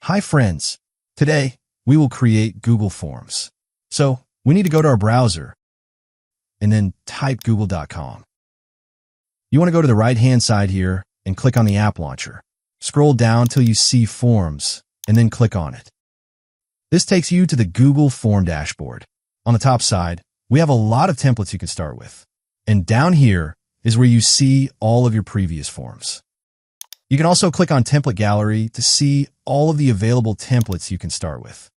Hi friends, today we will create Google Forms. So we need to go to our browser and then type google.com. You want to go to the right-hand side here and click on the app launcher. Scroll down till you see Forms and then click on it. This takes you to the Google Form dashboard. On the top side, we have a lot of templates you can start with. And down here is where you see all of your previous forms. You can also click on Template Gallery to see all of the available templates you can start with.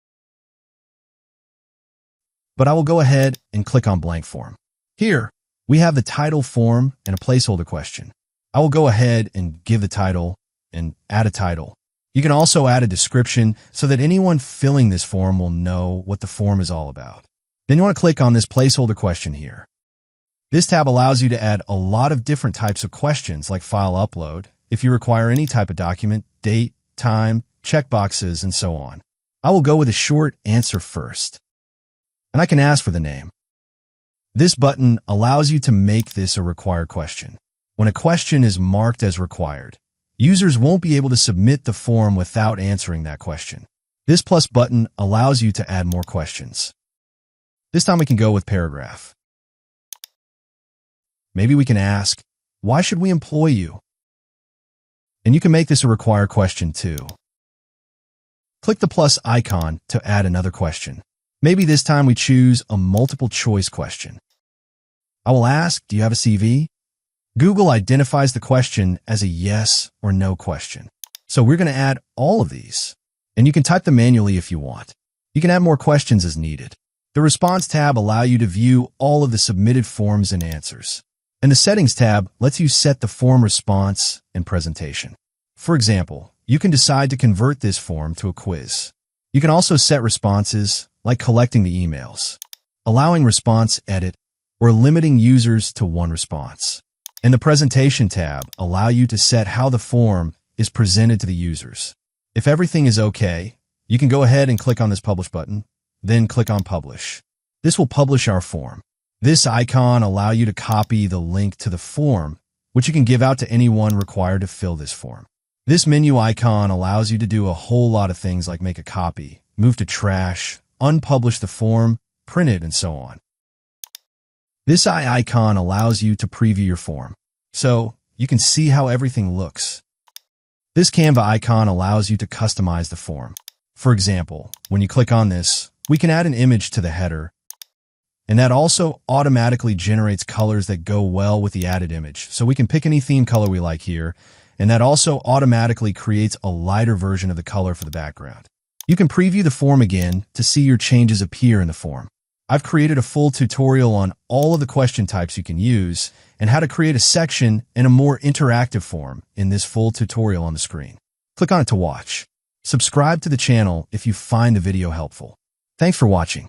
But I will go ahead and click on Blank Form. Here, we have the title form and a placeholder question. I will go ahead and give the title and add a title. You can also add a description so that anyone filling this form will know what the form is all about. Then you want to click on this placeholder question here. This tab allows you to add a lot of different types of questions like file upload, if you require any type of document, date, time, checkboxes, and so on. I will go with a short answer first. And I can ask for the name. This button allows you to make this a required question. When a question is marked as required, users won't be able to submit the form without answering that question. This plus button allows you to add more questions. This time we can go with paragraph. Maybe we can ask, why should we employ you? And you can make this a required question too. Click the plus icon to add another question. Maybe this time we choose a multiple choice question. I will ask, do you have a CV? Google identifies the question as a yes or no question. So we're going to add all of these. And you can type them manually if you want. You can add more questions as needed. The Response tab allows you to view all of the submitted forms and answers. And the Settings tab lets you set the form response and presentation. For example, you can decide to convert this form to a quiz. You can also set responses like collecting the emails, allowing response edit, or limiting users to one response. And the Presentation tab allows you to set how the form is presented to the users. If everything is okay, you can go ahead and click on this Publish button, then click on Publish. This will publish our form. This icon allows you to copy the link to the form, which you can give out to anyone required to fill this form. This menu icon allows you to do a whole lot of things like make a copy, move to trash, unpublish the form, print it, and so on. This eye icon allows you to preview your form, so you can see how everything looks. This Canva icon allows you to customize the form. For example, when you click on this, we can add an image to the header, and that also automatically generates colors that go well with the added image. So we can pick any theme color we like here, and that also automatically creates a lighter version of the color for the background. You can preview the form again to see your changes appear in the form. I've created a full tutorial on all of the question types you can use and how to create a section and a more interactive form in this full tutorial on the screen. Click on it to watch. Subscribe to the channel if you find the video helpful. Thanks for watching.